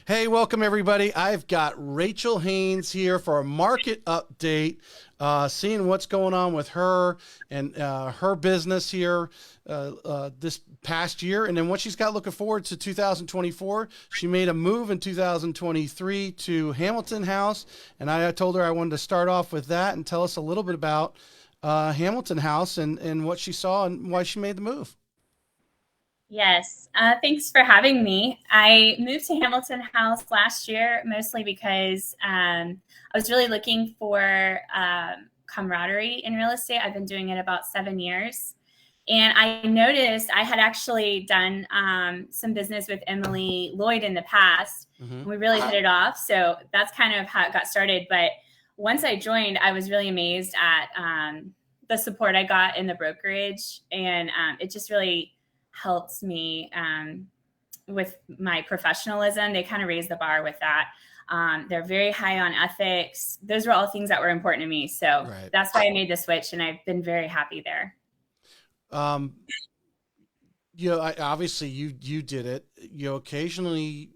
Hey, welcome everybody. I've got Rachel Haynes here for a market update, seeing what's going on with her and her business here this past year, and then what she's got looking forward to 2024. She made a move in 2023 to Hamilton House, and I told her I wanted to start off with that and tell us a little bit about Hamilton House and what she saw and why she made the move. Yes, thanks for having me. I moved to Hamilton House last year mostly because I was really looking for camaraderie in real estate. I've been doing it about 7 years. And I noticed I had actually done some business with Emily Lloyd in the past, Hmm. and we really hit it off. So that's kind of how it got started. But once I joined, I was really amazed at the support I got in the brokerage, and it just really helped me with my professionalism. They kind of raised the bar with that. They're very high on ethics. Those were all things that were important to me. So Right. that's why I made the switch, and I've been very happy there. Um, obviously you did it. Occasionally,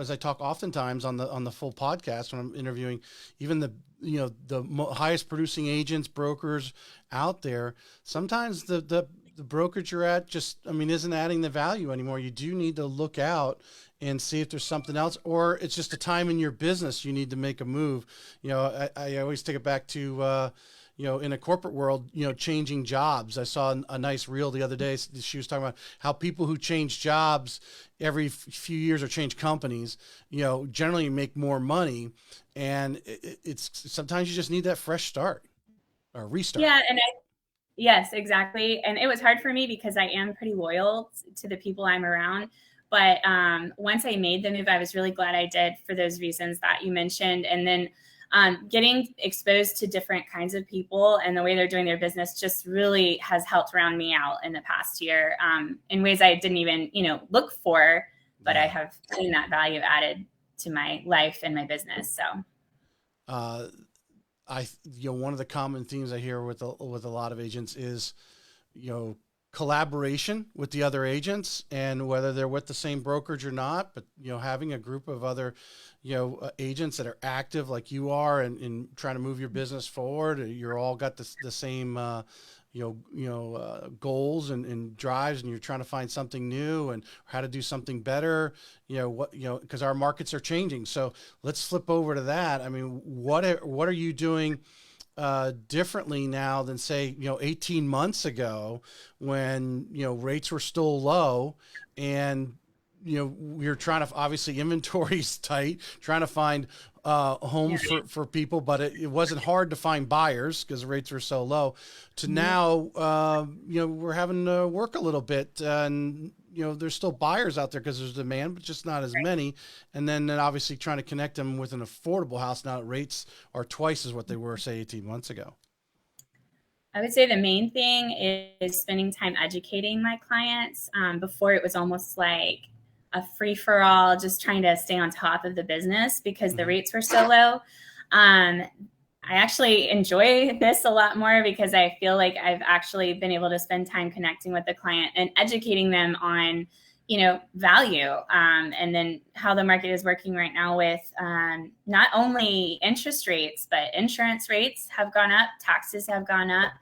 as I talk oftentimes on the full podcast when I'm interviewing, even the highest producing agents, brokers out there, sometimes the brokerage you're at just, I mean, isn't adding the value anymore. You do need to look out and see if there's something else, or it's just a time in your business you need to make a move. I always take it back to in a corporate world, changing jobs. I saw a nice reel the other day. She was talking about how people who change jobs every few years or change companies, generally make more money. And it's sometimes you just need that fresh start or restart. Yeah, yes, exactly. And it was hard for me because I am pretty loyal to the people I'm around. But once I made the move, I was really glad I did for those reasons that you mentioned. And then getting exposed to different kinds of people and the way they're doing their business just really has helped round me out in the past year in ways I didn't even, look for, but I Yeah. have seen that value added to my life and my business. So Uh, one of the common themes I hear with a lot of agents is, you know, collaboration with the other agents, and whether they're with the same brokerage or not, but having a group of other agents that are active like you are and trying to move your business forward. You're all got the same goals and drives, and you're trying to find something new and how to do something better. Because our markets are changing. So let's flip over to that. I mean, what are you doing differently now than, say, 18 months ago, when rates were still low, and we were trying to, obviously inventory's tight, trying to find yeah. homes for people, but it wasn't hard to find buyers because rates were so low. To Mhm. now, we're having to work a little bit, and there's still buyers out there because there's demand, but just not as many. And then obviously trying to connect them with an affordable house now at rates are twice as what they were, say, 18 months ago. I would say the main thing is spending time educating my clients. Before it was almost like a free for all, just trying to stay on top of the business because the Hmm. rates were so low. Um, I actually enjoy this a lot more because I feel like I've actually been able to spend time connecting with the client and educating them on, value, and then how the market is working right now with not only interest rates, but insurance rates have gone up, taxes have gone up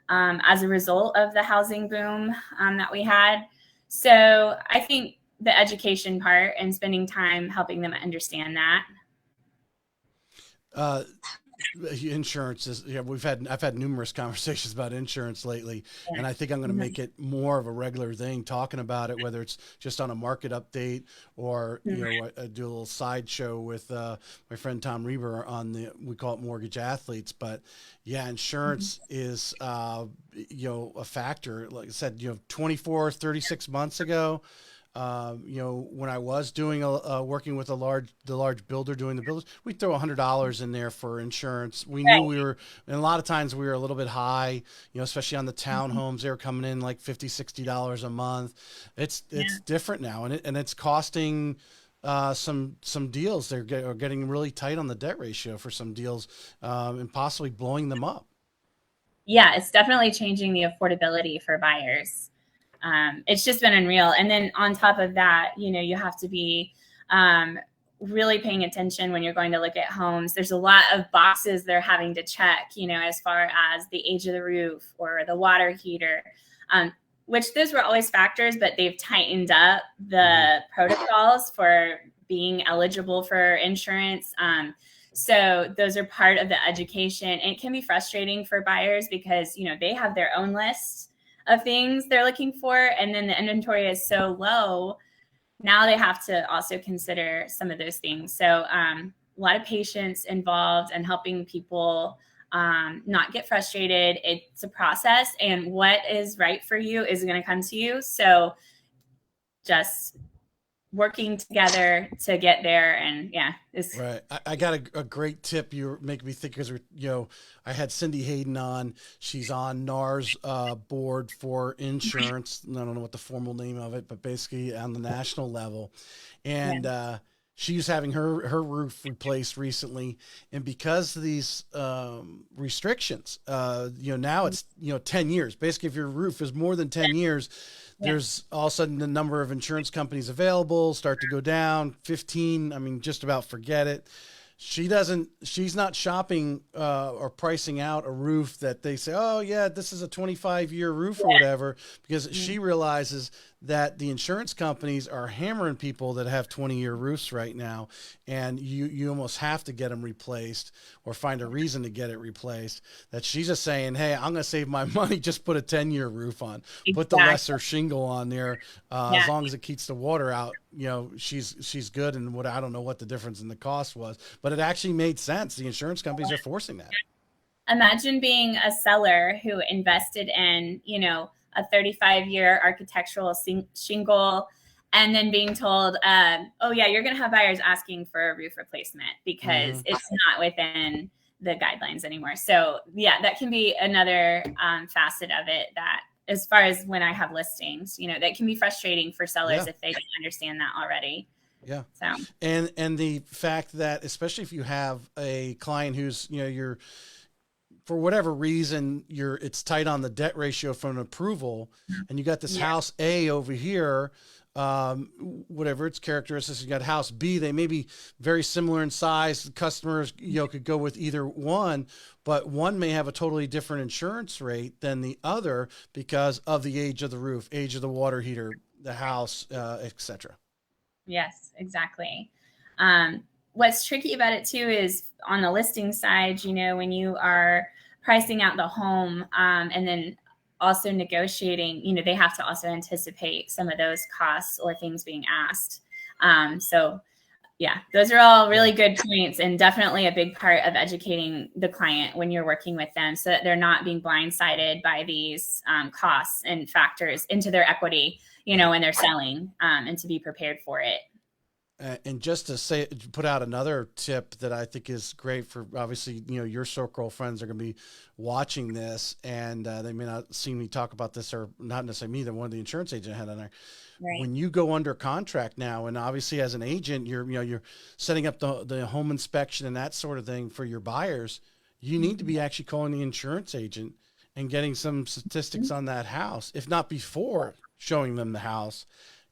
as a result of the housing boom that we had. So I think the education part and spending time helping them understand that. Uh, Insurance is, yeah, I've had numerous conversations about insurance lately, and I think I'm going to make Mhm. it more of a regular thing, talking about it, whether it's just on a market update, or I do a little sideshow with my friend Tom Reber on the, we call it Mortgage Athletes. But yeah, insurance is a factor. Like I said, 24, 36 months ago, when I was doing working with the large builder doing the builders, we'd throw $100 in there for insurance. We knew we Right. were, and a lot of times we were a little bit high, especially on the townhomes. They were coming in like $50, $60 a month. It's Yeah. different now, and it's costing some deals. Are getting really tight on the debt ratio for some deals, and possibly blowing them up. Yeah, it's definitely changing the affordability for buyers. It's just been unreal. And then on top of that, you have to be Really paying attention when you're going to look at homes. There's a lot of boxes they're having to check, as far as the age of the roof or the water heater, which those were always factors, but they've tightened up the protocols for being eligible for insurance. So those are part of the education. And it can be frustrating for buyers because, they have their own list of things they're looking for. And then the inventory is so low. Now they have to also consider some of those things. So a lot of patience involved and helping people not get frustrated. It's a process, and what is right for you is going to come to you. So just working together to get there. And right. I got a great tip. You make me think, because I had Cindy Hayden on. She's on NAR's board for insurance. I don't know what the formal name of it, but basically on the national level. And she's having her roof replaced recently, and because of these restrictions, now it's 10 years. Basically, if your roof is more than 10 years, there's all of a sudden the number of insurance companies available start to go down. 15, I mean, just about forget it. She's not shopping or pricing out a roof that they say, oh yeah, this is a 25-year roof or whatever, because she realizes that the insurance companies are hammering people that have 20-year roofs right now. And you almost have to get them replaced or find a reason to get it replaced. That she's just saying, hey, I'm going to save my money. Just put a 10-year roof on, put the lesser shingle on there. As long as it keeps the water out, she's good. And I don't know what the difference in the cost was, but it actually made sense. The insurance companies are forcing that. Imagine being a seller who invested in, a 35-year architectural shingle, and then being told, oh yeah, you're going to have buyers asking for a roof replacement because it's not within the guidelines anymore. So yeah, that can be another facet of it, that as far as when I have listings, that can be frustrating for sellers if they don't understand that already. Yeah. So, and the fact that, especially if you have a client who's, you're, for whatever reason, it's tight on the debt ratio from an approval, and you got this house A over here, whatever its characteristics, you got house B, they may be very similar in size. Customers, could go with either one, but one may have a totally different insurance rate than the other because of the age of the roof, age of the water heater, the house, etc. Yes, exactly. What's tricky about it too is on the listing side, when you are pricing out the home, and then also negotiating, they have to also anticipate some of those costs or things being asked. So yeah, those are all really good points, and definitely a big part of educating the client when you're working with them, so that they're not being blindsided by these costs and factors into their equity, when they're selling, and to be prepared for it. And just to put out another tip that I think is great for, obviously, your circle of friends are going to be watching this, and they may not see me talk about this, or not necessarily me, they're one of the insurance agent I had on there. Right. When you go under contract now, and obviously as an agent, you're setting up the home inspection and that sort of thing for your buyers, you need to be actually calling the insurance agent and getting some statistics on that house, if not before showing them the house.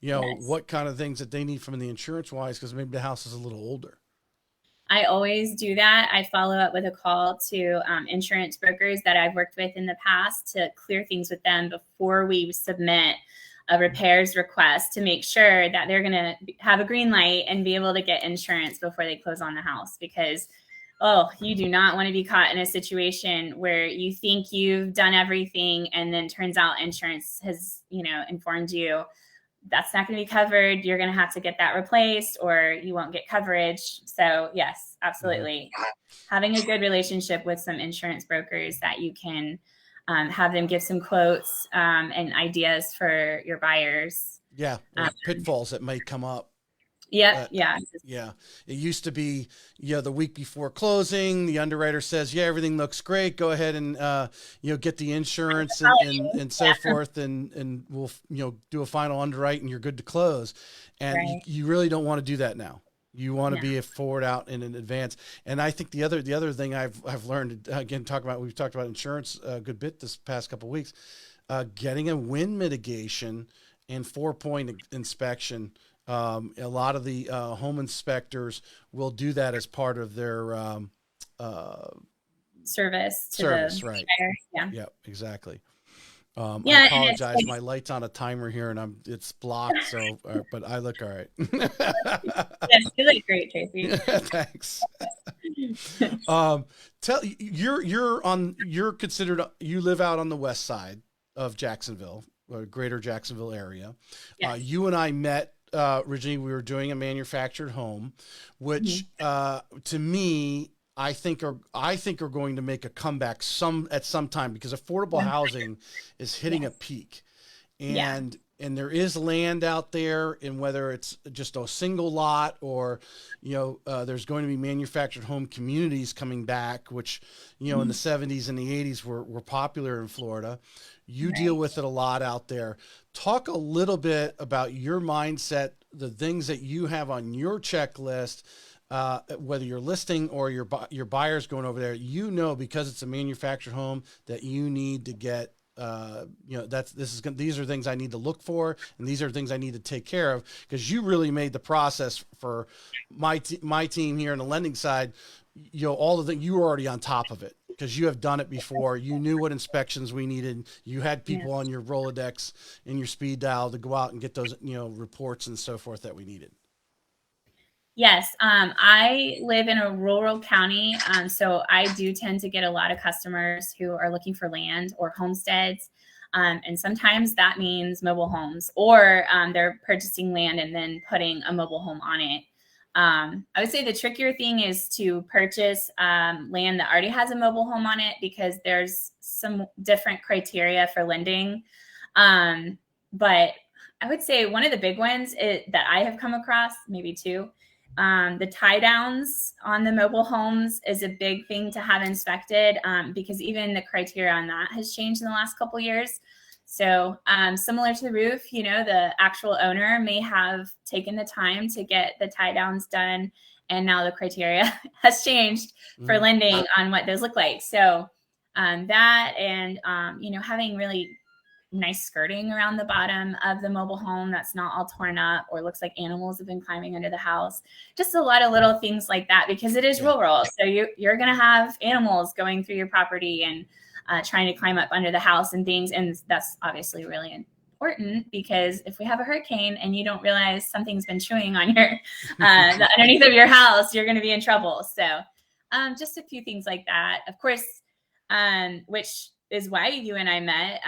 What kind of things that they need from the insurance wise, because maybe the house is a little older. I always do that. I follow up with a call to insurance brokers that I've worked with in the past to clear things with them before we submit a repairs request, to make sure that they're going to have a green light and be able to get insurance before they close on the house. Because, you do not want to be caught in a situation where you think you've done everything and then turns out insurance has, informed you that's not going to be covered. You're going to have to get that replaced, or you won't get coverage. So yes, absolutely. Having a good relationship with some insurance brokers that you can have them give some quotes and ideas for your buyers. Yeah. Pitfalls that may come up. Yeah. It used to be, the week before closing, the underwriter says, yeah, everything looks great. Go ahead and, get the insurance and so forth. And we'll, do a final underwrite and you're good to close. And you really don't want to do that now. You want to be forward out in advance. And I think the other thing I've learned, again, we've talked about insurance a good bit this past couple of weeks, getting a wind mitigation and 4-point inspection A lot of the home inspectors will do that as part of their uh, Service to the service, right? buyer. Yeah. Yeah, exactly. I Yeah. And it's apologize. My light's on a timer here, and it's blocked. So, but I look all right. yes, you look great, Tracy. Thanks. Tell you're considered, you live out on the west side of Jacksonville, or greater Jacksonville area. Yes. You and I met originally. We were doing a manufactured home, which to me I think are going to make a comeback at some time, because affordable housing is hitting a peak, Yeah. and there is land out there, and whether it's just a single lot or, there's going to be manufactured home communities coming back, which, in the 70s and the 80s were popular in Florida. You deal Right. with it a lot out there. Talk a little bit about your mindset, the things that you have on your checklist, whether you're listing or your buyer's going over there, because it's a manufactured home, that you need to get, these are things I need to look for, and these are things I need to take care of, because you really made the process for my team here on the lending side. All the things, you were already on top of it because you have done it before. You knew what inspections we needed. You had Yeah. people on your Rolodex and your speed dial to go out and get those, reports and so forth that we needed. Yes, I live in a rural county, so I do tend to get a lot of customers who are looking for land or homesteads, and sometimes that means mobile homes, or they're purchasing land and then putting a mobile home on it. I would say the trickier thing is to purchase land that already has a mobile home on it, because there's some different criteria for lending. But I would say one of the big ones that I have come across, maybe two, the tie downs on the mobile homes is a big thing to have inspected, because even the criteria on that has changed in the last couple of years. So similar to the roof, the actual owner may have taken the time to get the tie downs done, and now the criteria has changed for lending on what those look like. So that, and having really nice skirting around the bottom of the mobile home that's not all torn up or looks like animals have been climbing under the house. Just a lot of little things like that, because it is rural. So you're going to have animals going through your property and trying to climb up under the house and things. And that's obviously really important, because if we have a hurricane and you don't realize something's been chewing on your the underneath of your house, you're going to be in trouble. So just a few things like that, of course, which is why you and I met.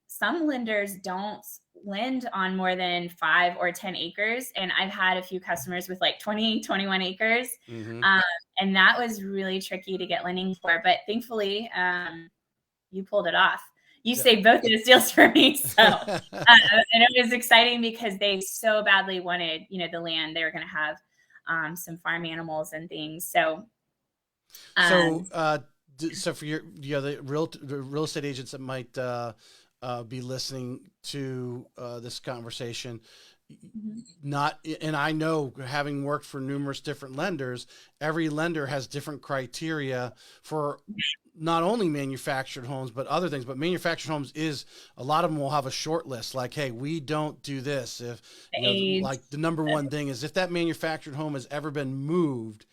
Some lenders don't lend on more than 5 or 10 acres. And I've had a few customers with like 20, 21 acres. And that was really tricky to get lending for. But thankfully, you pulled it off. You saved both of those deals for me. So, and it was exciting because they so badly wanted, the land. They were going to have some farm animals and things. So, so for the real estate agents that might be listening to this conversation, and I know, having worked for numerous different lenders, every lender has different criteria for not only manufactured homes, but other things. But manufactured homes a lot of them will have a short list, like, hey, we don't do this. If like the number one thing is if that manufactured home has ever been moved,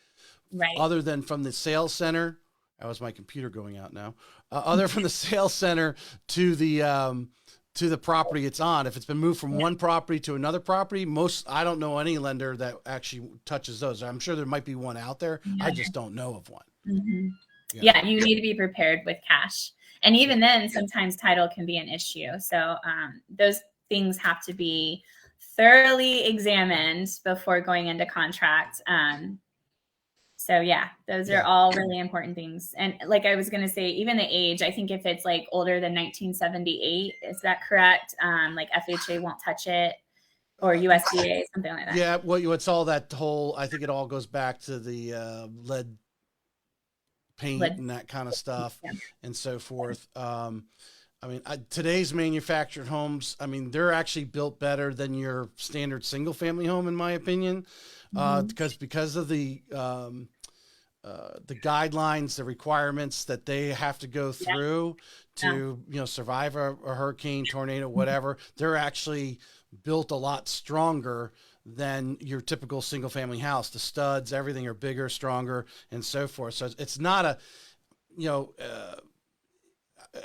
other than from the sales center. That was my computer going out now. Other from the sales center to the property it's on. If it's been moved from one property to another property, I don't know any lender that actually touches those. I'm sure there might be one out there. I just don't know of one. Yeah, you need to be prepared with cash. And even then, sometimes title can be an issue. So those things have to be thoroughly examined before going into contract. So yeah, those are all really important things. And like I was going to say, even the age, I think if it's like older than 1978, is that correct? Like FHA won't touch it, or USDA, something like that. Yeah, well, it's all that whole, I think it all goes back to the lead paint and that kind of stuff and so forth. Today's manufactured homes, they're actually built better than your standard single family home, in my opinion, because of the guidelines, the requirements that they have to go through to, survive a hurricane, tornado, whatever. They're actually built a lot stronger than your typical single family house. The studs, everything are bigger, stronger, and so forth. So it's not a, you know,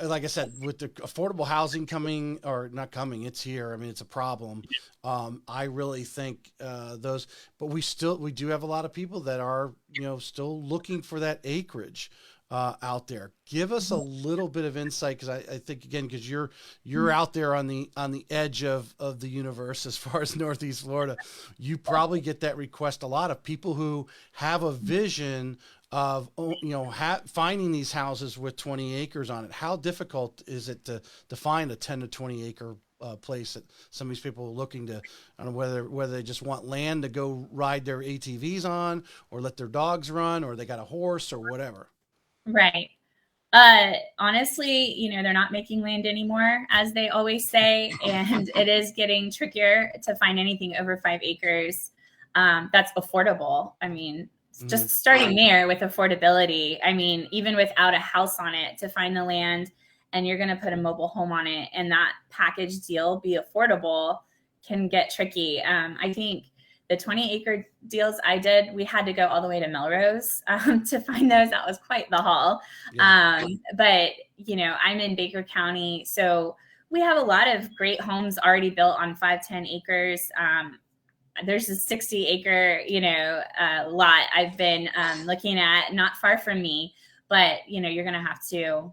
like I said, with the affordable housing coming or not coming, it's here. I mean, it's a problem. I really think but we do have a lot of people that are, still looking for that acreage out there. Give us a little bit of insight, because I think, again, because you're out there on the edge of the universe as far as Northeast Florida, you probably get that request a lot of people who have a vision of finding these houses with 20 acres on it. How difficult is it to find a 10 to 20 acre place that some of these people are looking to, I don't know whether they just want land to go ride their ATVs on, or let their dogs run, or they got a horse or whatever? Right. Honestly, they're not making land anymore, as they always say, and it is getting trickier to find anything over 5 acres that's affordable. I mean, just starting there with affordability. I mean, even without a house on it, to find the land and you're going to put a mobile home on it and that package deal be affordable can get tricky. I think the 20-acre deals I did, we had to go all the way to Melrose to find those. That was quite the haul. Yeah. But, I'm in Baker County, so we have a lot of great homes already built on 5-10 acres. There's a 60-acre, lot I've been looking at, not far from me. But, you're going to have to,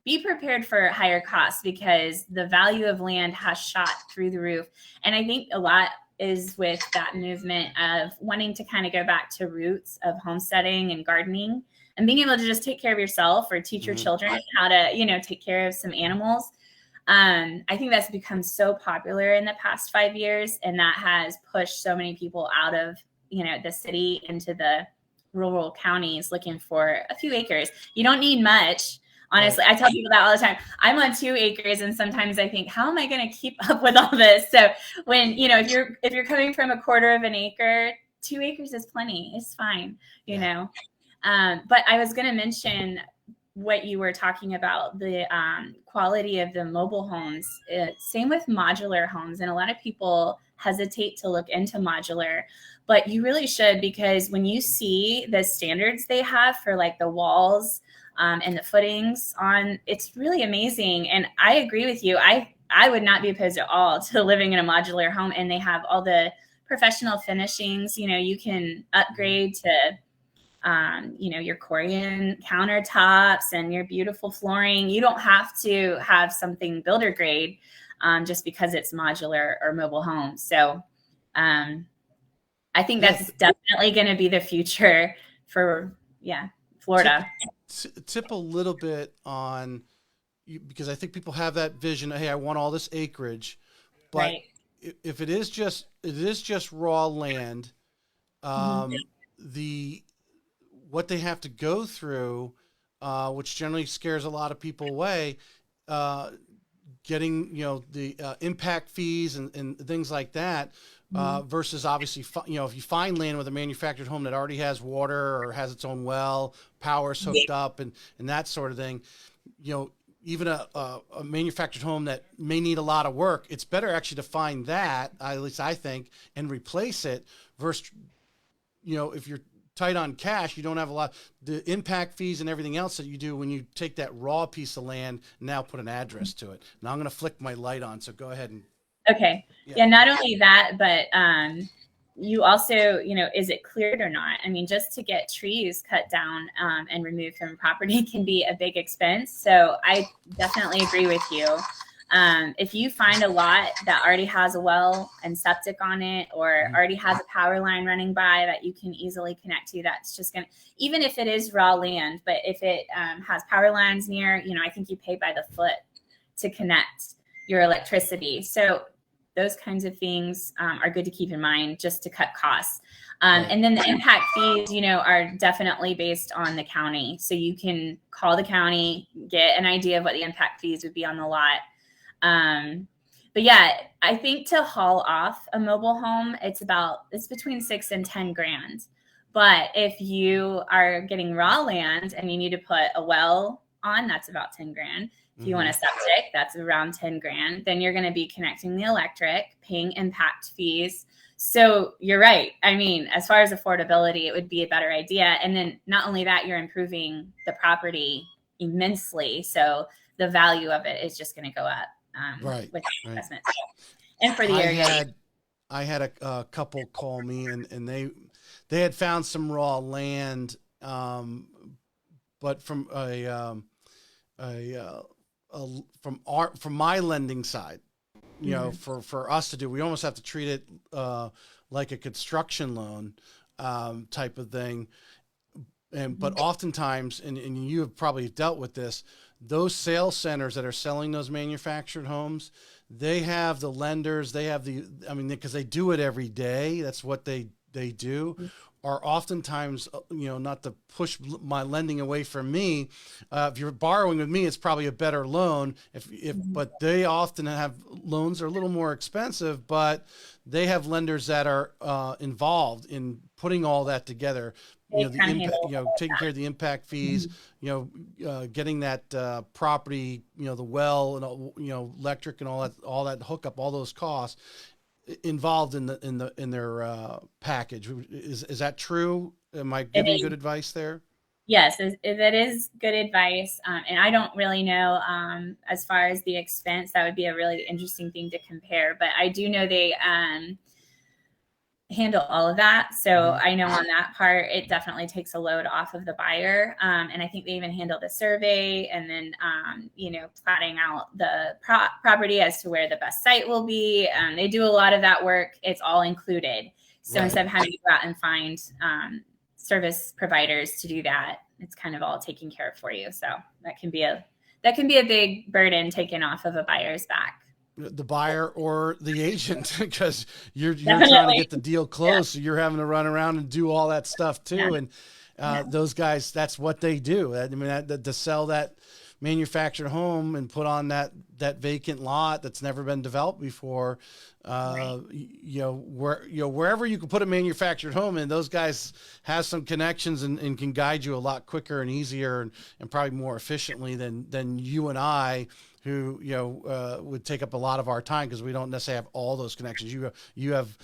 be prepared for higher costs, because the value of land has shot through the roof. And I think a lot is with that movement of wanting to kind of go back to roots of homesteading and gardening and being able to just take care of yourself, or teach your children how to, take care of some animals. I think that's become so popular in the past 5 years, and that has pushed so many people out of, the city into the rural counties looking for a few acres. You don't need much. Honestly, I tell people that all the time. I'm on 2 acres, and sometimes I think, how am I going to keep up with all this? So when, if you're coming from a quarter of an acre, 2 acres is plenty. It's fine, But I was going to mention what you were talking about, the quality of the mobile homes. Same with modular homes. And a lot of people hesitate to look into modular, but you really should, because when you see the standards they have for like the walls and the footings on, it's really amazing. And I agree with you. I would not be opposed at all to living in a modular home, and they have all the professional finishings. You can upgrade to your Corian countertops and your beautiful flooring. You don't have to have something builder grade just because it's modular or mobile home. So I think that's definitely going to be the future for, Florida. Tip a little bit on, because I think people have that vision. Hey, I want all this acreage, but right. If it is just raw land, what they have to go through, which generally scares a lot of people away, getting the impact fees and things like that, versus obviously if you find land with a manufactured home that already has water or has its own well, power's hooked up, and that sort of thing, even a manufactured home that may need a lot of work, it's better actually to find that, at least I think, and replace it versus if you're tight on cash, you don't have a lot, the impact fees and everything else that you do when you take that raw piece of land and now put an address to it. Now I'm going to flick my light on, so go ahead and. Okay. Yeah. Not only that, but you also, is it cleared or not? I mean, just to get trees cut down and removed from property can be a big expense. So I definitely agree with you. If you find a lot that already has a well and septic on it, or already has a power line running by that you can easily connect to, that's just going to, even if it is raw land, but if it has power lines near, I think you pay by the foot to connect your electricity. So those kinds of things are good to keep in mind, just to cut costs. And then the impact fees, are definitely based on the county. So you can call the county, get an idea of what the impact fees would be on the lot. But yeah, I think to haul off a mobile home, it's between $6,000 and $10,000. But if you are getting raw land and you need to put a well on, that's about $10,000. If you want a septic, that's around $10,000. Then you're going to be connecting the electric, paying impact fees. So you're right. I mean, as far as affordability, it would be a better idea. And then not only that, you're improving the property immensely. So the value of it is just going to go up Right. with Right. investments. And for the I area. had I had a couple call me, and they had found some raw land, but from a, from my lending side, Mm-hmm. for us to do, we almost have to treat it like a construction loan type of thing. And Mm-hmm. but oftentimes, and you have probably dealt with this, those sales centers that are selling those manufactured homes, they have the lenders, they have the, I mean, because they do it every day. That's what they do. Are oftentimes, not to push my lending away from me. If you're borrowing with me, it's probably a better loan. Mm-hmm. But they often have loans that are a little more expensive, but they have lenders that are involved in putting all that together. They The can impact, handle taking care of the impact fees, that. getting that property, the well and electric and all that hookup, all those costs involved in their package. Is that true? Am I It giving is. good advice there? Yes, that is good advice. And I don't really know as far as the expense. That would be a really interesting thing to compare. But I do know they handle all of that. So Mm-hmm. I know on that part, it definitely takes a load off of the buyer. And I think they even handle the survey and then, plotting out the property as to where the best site will be. They do a lot of that work. It's all included. So Right. instead of having to go out and find service providers to do that, it's kind of all taken care of for you. So that can be a big burden taken off of a buyer's back. The buyer or the agent, because you're trying to Definitely. get the deal Yeah. closed, so you're having to run around and do all that stuff Yeah. too. And Yeah. those guys, that's what they do. I mean, to sell that manufactured home and put on that vacant lot that's never been developed before, Right. wherever you can put a manufactured home in, those guys have some connections and can guide you a lot quicker and easier and probably more efficiently than you and I, who would take up a lot of our time because we don't necessarily have all those connections. You have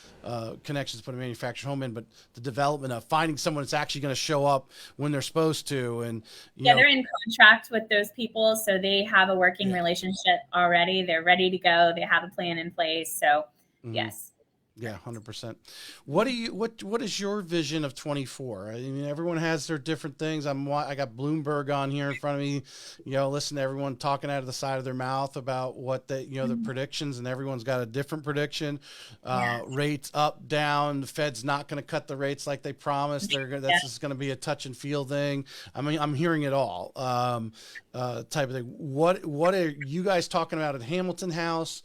connections to put a manufactured home in, but the development of finding someone that's actually going to show up when they're supposed to, and Yeah, they're in contract with those people, so they have a working yeah. relationship already. They're ready to go. They have a plan in place. So, Mm-hmm. yes. Yeah, 100%. What is your vision of 24? I mean, everyone has their different things. I got Bloomberg on here in front of me, listen to everyone talking out of the side of their mouth about what the predictions, and everyone's got a different prediction. Yeah. Rates up, down. The Fed's not going to cut the rates like they promised. Yeah. That's just going to be a touch and feel thing. I mean, I'm hearing it all, type of thing. What are you guys talking about at Hamilton House?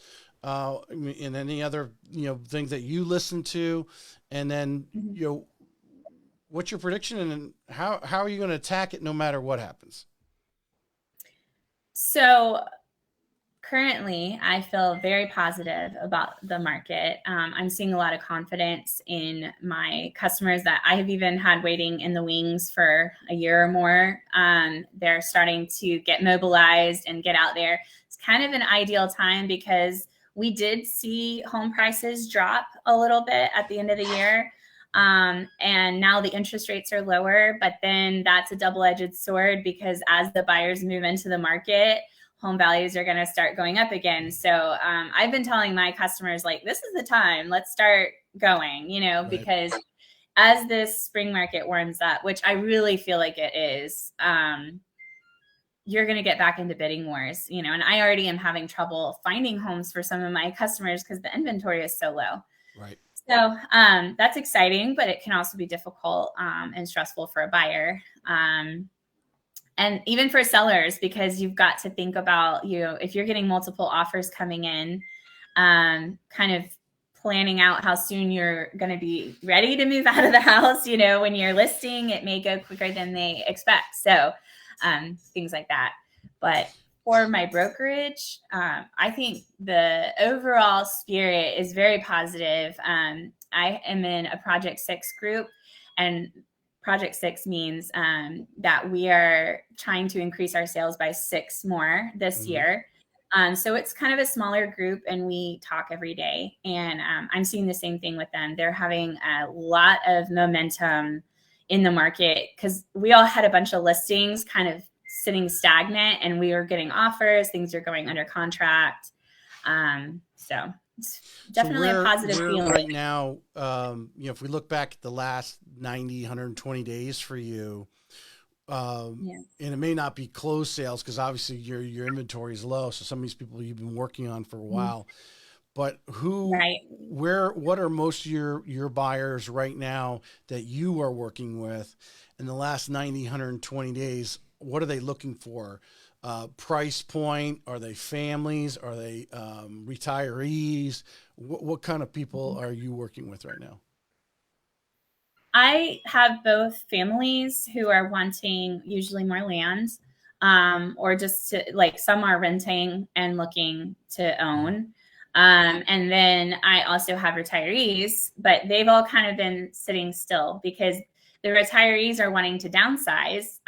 And any other things that you listen to, and then Mhm. what's your prediction, and how are you going to attack it no matter what happens? So, currently, I feel very positive about the market. I'm seeing a lot of confidence in my customers that I have even had waiting in the wings for a year or more. They're starting to get mobilized and get out there. It's kind of an ideal time because we did see home prices drop a little bit at the end of the year. And now the interest rates are lower, but then that's a double-edged sword because as the buyers move into the market, home values are going to start going up again. So I've been telling my customers, like, this is the time, let's start going, Right. because as this spring market warms up, which I really feel like it is, you're going to get back into bidding wars, and I already am having trouble finding homes for some of my customers because the inventory is so low. Right. So that's exciting, but it can also be difficult and stressful for a buyer. And even for sellers, because you've got to think about, if you're getting multiple offers coming in, kind of planning out how soon you're going to be ready to move out of the house. When you're listing, it may go quicker than they expect. So things like that. But for my brokerage, I think the overall spirit is very positive. I am in a Project 6 group, and Project 6 means that we are trying to increase our sales by 6 more this Mm-hmm. year. So it's kind of a smaller group, and we talk every day. And I'm seeing the same thing with them. They're having a lot of momentum in the market because we all had a bunch of listings kind of sitting stagnant, and we were getting offers. Things are going under contract. So it's definitely a positive feeling right now. If we look back at the last 90, 120 days for you, and it may not be closed sales because obviously your inventory is low. So some of these people you've been working on for a while, but what are most of your buyers right now that you are working with in the last 90, 120 days? What are they looking for? Price point? Are they families? Are they retirees? What kind of people are you working with right now? I have both families who are wanting usually more land, or just to, like, some are renting and looking to own. And then I also have retirees, but they've all kind of been sitting still because the retirees are wanting to downsize.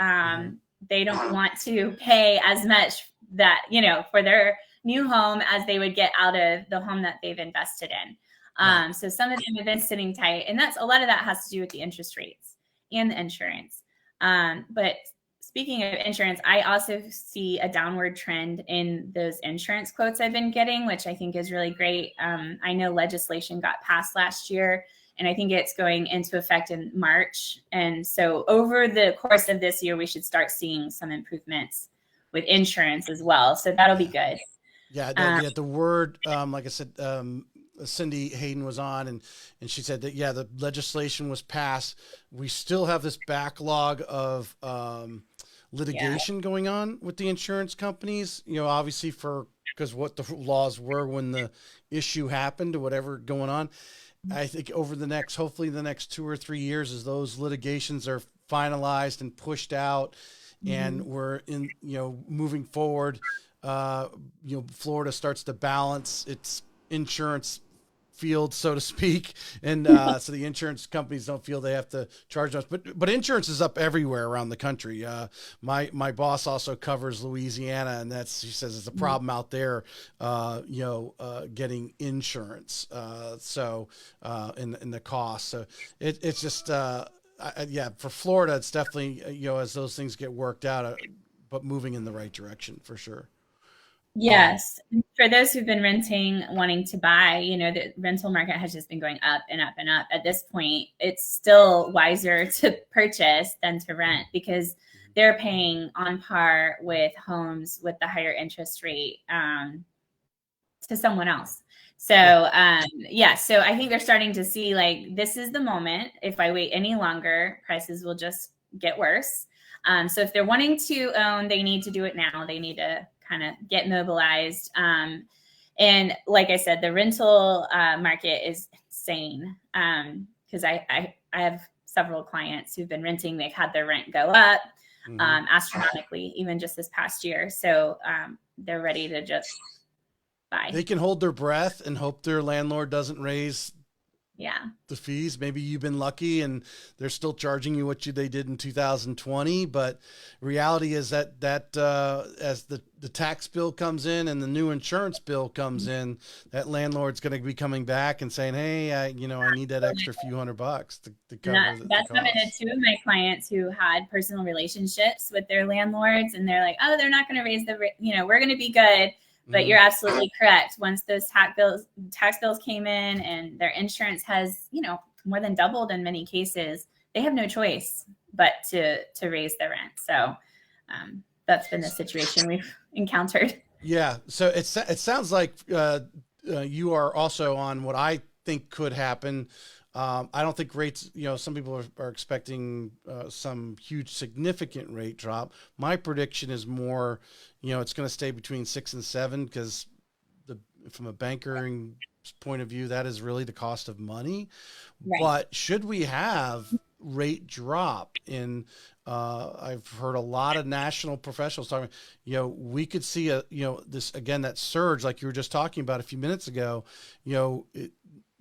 They don't want to pay as much that, for their new home as they would get out of the home that they've invested in. So some of them have been sitting tight, and a lot of that has to do with the interest rates and the insurance. But speaking of insurance, I also see a downward trend in those insurance quotes I've been getting, which I think is really great. I know legislation got passed last year, and I think it's going into effect in March. And so over the course of this year, we should start seeing some improvements with insurance as well. So that'll be good. Yeah, the word, like I said, Cindy Hayden was on, and she said that, the legislation was passed. We still have this backlog of litigation going on with the insurance companies, obviously because what the laws were when the issue happened or whatever going on. I think over hopefully the next 2 or 3 years, as those litigations are finalized and pushed out, and we're in, moving forward, Florida starts to balance its insurance field, so to speak, and so the insurance companies don't feel they have to charge us. But insurance is up everywhere around the country. My boss also covers Louisiana, and she says it's a problem out there, getting insurance. In the cost. So it's just for Florida, it's definitely as those things get worked out, but moving in the right direction for sure. Yes. For those who've been renting, wanting to buy, the rental market has just been going up and up and up. At this point, it's still wiser to purchase than to rent because they're paying on par with homes with the higher interest rate to someone else. So, so I think they're starting to see, like, this is the moment. If I wait any longer, prices will just get worse. So if they're wanting to own, they need to do it now. They need to kind of get mobilized. And like I said, the rental market is insane because I have several clients who've been renting. They've had their rent go up astronomically, even just this past year. So they're ready to just buy. They can hold their breath and hope their landlord doesn't raise the fees. Maybe you've been lucky and they're still charging you what they did in 2020. But reality is that as the tax bill comes in and the new insurance bill comes in, that landlord's going to be coming back and saying, hey, I need that extra few $100 to cover that's happened to two of my clients who had personal relationships with their landlords, and they're like, oh, they're not going to raise the we're going to be good. But you're absolutely correct. Once those tax bills came in and their insurance has, more than doubled in many cases, they have no choice but to raise their rent. So that's been the situation we've encountered. Yeah. So it sounds like you are also on what I think could happen. I don't think rates, some people are expecting some huge significant rate drop. My prediction is more, it's going to stay between 6 and 7 because from a bankering point of view, that is really the cost of money. Right. But should we have rate drop in, I've heard a lot of national professionals talking, we could see this again, that surge like you were just talking about a few minutes ago,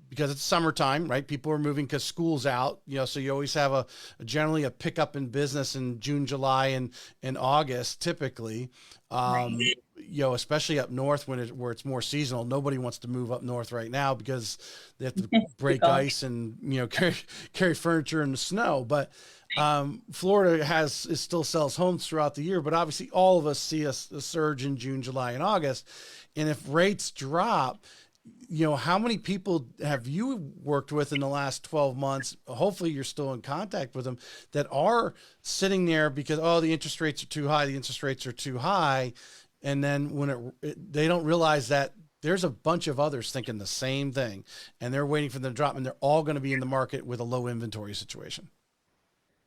because it's summertime, right? People are moving because school's out, so you always have generally a pickup in business in June, July, and August typically. Right. Especially up north where it's more seasonal. Nobody wants to move up north right now because they have to break ice and carry furniture in the snow. But Florida still sells homes throughout the year, but obviously all of us see a surge in June, July, and August. And if rates drop, how many people have you worked with in the last 12 months? Hopefully you're still in contact with them that are sitting there because, the interest rates are too high. The interest rates are too high. And then when they don't realize that there's a bunch of others thinking the same thing and they're waiting for them to drop, and they're all going to be in the market with a low inventory situation.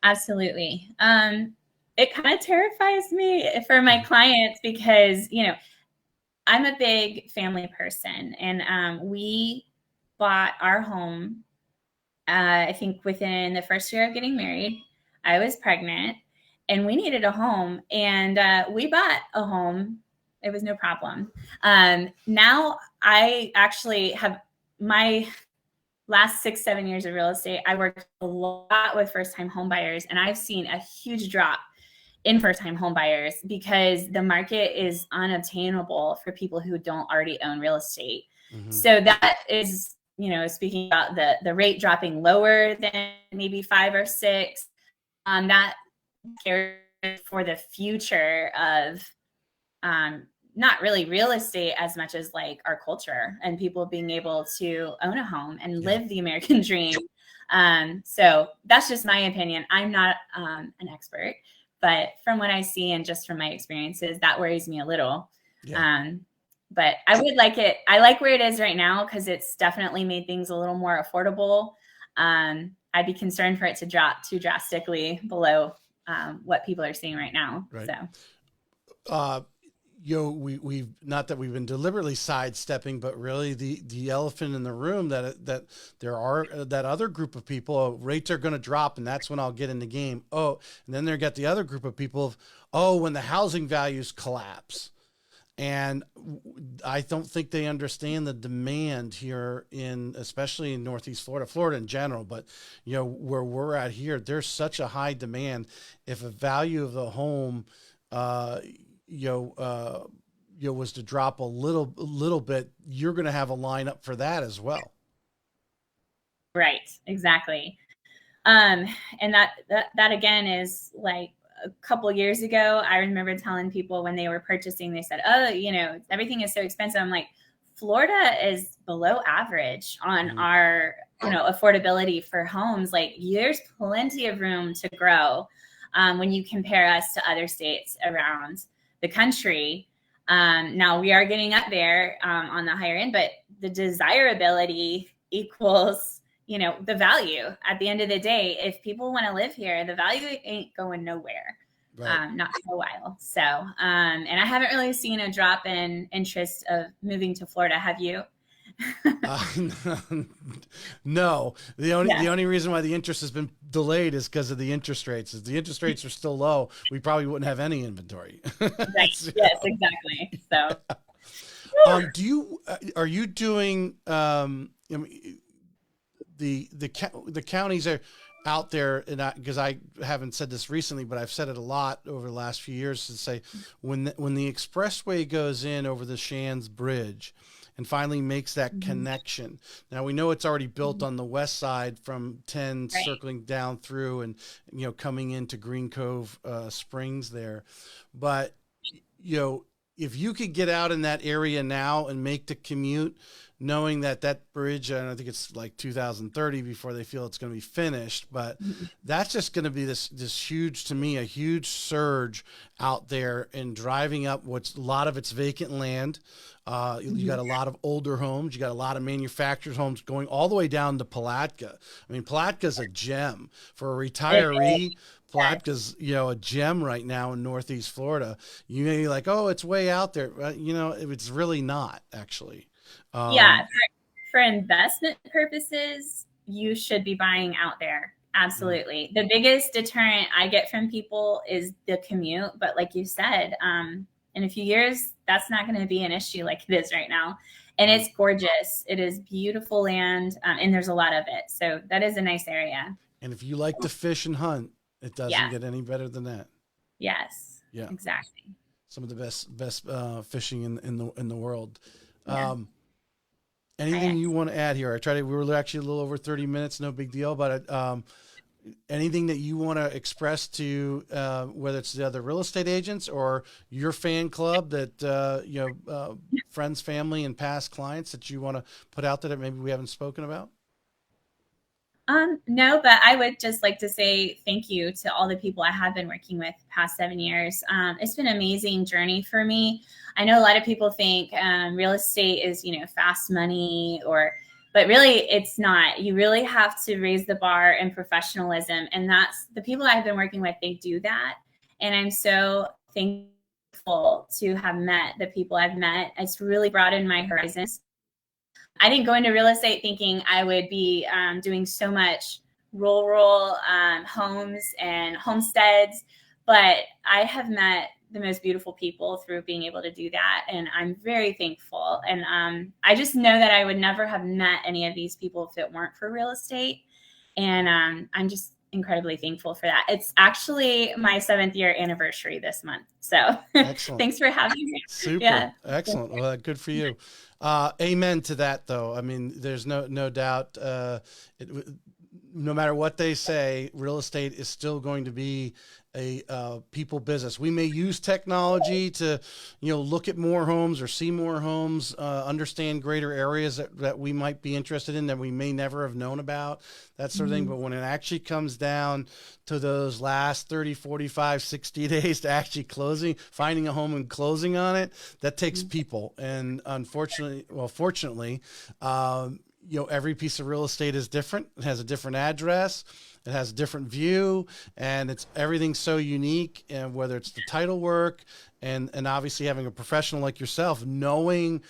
Absolutely. It kind of terrifies me for my clients because, I'm a big family person, and we bought our home, I think within the first year of getting married. I was pregnant and we needed a home, and we bought a home. It was no problem. Now I actually have my last 6-7 years of real estate. I worked a lot with first-time home buyers, and I've seen a huge drop in first-time home buyers because the market is unobtainable for people who don't already own real estate. Mm-hmm. So that is, speaking about the rate dropping lower than maybe 5 or 6, that cares for the future of not really real estate as much as like our culture and people being able to own a home and live the American dream. So that's just my opinion. I'm not an expert, but from what I see and just from my experiences, that worries me a little. Yeah. But I would like it. I like where it is right now because it's definitely made things a little more affordable. I'd be concerned for it to drop too drastically below what people are seeing right now. Right. So, we've not that we've been deliberately sidestepping, but really the elephant in the room that there are that other group of people, rates are going to drop, and that's when I'll get in the game. And then they got the other group of people when the housing values collapse. And I don't think they understand the demand here especially in Northeast Florida in general, but where we're at here, there's such a high demand. If a value of the home, was to drop a little bit, you're going to have a lineup for that as well. Right. Exactly. And that again is like a couple years ago, I remember telling people when they were purchasing, they said, everything is so expensive. I'm like, Florida is below average on our, affordability for homes. Like there's plenty of room to grow when you compare us to other states around the country. Now we are getting up there on the higher end, but the desirability equals, the value at the end of the day. If people want to live here, the value ain't going nowhere, right. Not for a while. So, and I haven't really seen a drop in interest of moving to Florida. Have you? No, the only reason why the interest has been delayed is because of the interest rates. If the interest rates are still low, we probably wouldn't have any inventory. Right. Yes, exactly. So, are you doing, the counties are out there, and because I haven't said this recently, but I've said it a lot over the last few years, to say when the expressway goes in over the Shands Bridge and finally makes that connection. Now we know it's already built on the west side from 10 right. circling down through and coming into Green Cove Springs there, but if you could get out in that area now and make the commute, knowing that bridge, and I think it's like 2030 before they feel it's going to be finished, but that's just going to be this huge, to me, a huge surge out there in driving up what's a lot of it's vacant land. You got a lot of older homes. You got a lot of manufactured homes going all the way down to Palatka. I mean, Palatka's a gem for a retiree. Palatka's, a gem right now in Northeast Florida. You may be like, it's way out there. It's really not, actually. For investment purposes, you should be buying out there. Absolutely. The biggest deterrent I get from people is the commute. But like you said, in a few years, that's not going to be an issue like it is right now. and it's gorgeous. It is beautiful land, and there's a lot of it. So that is a nice area. And if you like to fish and hunt, it doesn't Yeah. get any better than that. Yes. Yeah. Exactly. Some of the best fishing in the world. Yeah. Anything you want to add here? We were actually a little over 30 minutes, no big deal, but anything that you want to express to whether it's the other real estate agents or your fan club that friends, family, and past clients that you want to put out there that maybe we haven't spoken about? No, but I would just like to say thank you to all the people I have been working with the past 7 years. It's been an amazing journey for me. I know a lot of people think real estate is, fast money, but really it's not. You really have to raise the bar in professionalism. And that's the people I've been working with, they do that. And I'm so thankful to have met the people I've met. It's really broadened my horizons. I didn't go into real estate thinking I would be doing so much rural homes and homesteads, but I have met the most beautiful people through being able to do that, and I'm very thankful. And I just know that I would never have met any of these people if it weren't for real estate, and I'm just incredibly thankful for that. It's actually my 7th year anniversary this month, so thanks for having me. Super. Yeah. Excellent. Well, good for you. Amen to that, though. I mean, there's no doubt. No matter what they say, real estate is still going to be a people business. We may use technology to, look at more homes or see more homes, understand greater areas that we might be interested in that we may never have known about, that sort of thing. But when it actually comes down to those last 30, 45, 60 days to actually finding a home and closing on it, that takes people. And fortunately, every piece of real estate is different. It has a different address. It has a different view, and everything's so unique. And whether it's the title work and obviously having a professional like yourself, knowing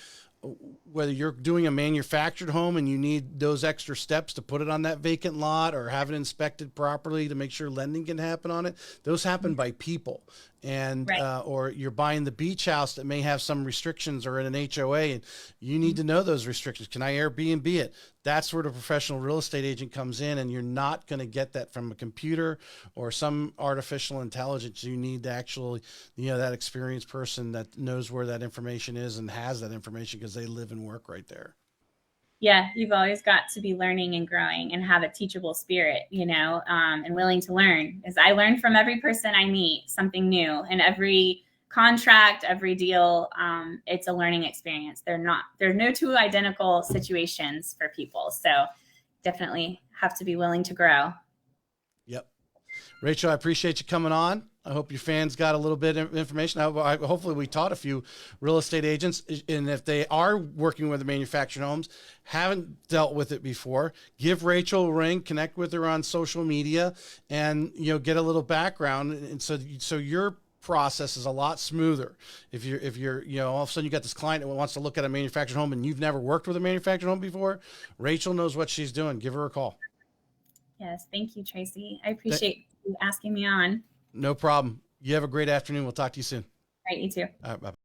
whether you're doing a manufactured home and you need those extra steps to put it on that vacant lot or have it inspected properly to make sure lending can happen on it, those happen by people. And right. Or you're buying the beach house that may have some restrictions or in an HOA, and you need to know those restrictions. Can I Airbnb it? That's where the professional real estate agent comes in, and you're not going to get that from a computer or some artificial intelligence. You need to actually, that experienced person that knows where that information is and has that information because they live and work right there. Yeah, you've always got to be learning and growing and have a teachable spirit, and willing to learn. As I learn from every person I meet something new, and every contract, every deal, it's a learning experience. There's no two identical situations for people. So definitely have to be willing to grow. Yep. Rachel, I appreciate you coming on. I hope your fans got a little bit of information. Hopefully we taught a few real estate agents, and if they are working with the manufactured homes, haven't dealt with it before, give Rachel a ring, connect with her on social media, and get a little background, and so your process is a lot smoother. If you're all of a sudden you got this client that wants to look at a manufactured home and you've never worked with a manufactured home before, Rachel knows what she's doing. Give her a call. Yes, thank you, Tracy. I appreciate you asking me on. No problem. You have a great afternoon. We'll talk to you soon. All right, you too. All right, bye.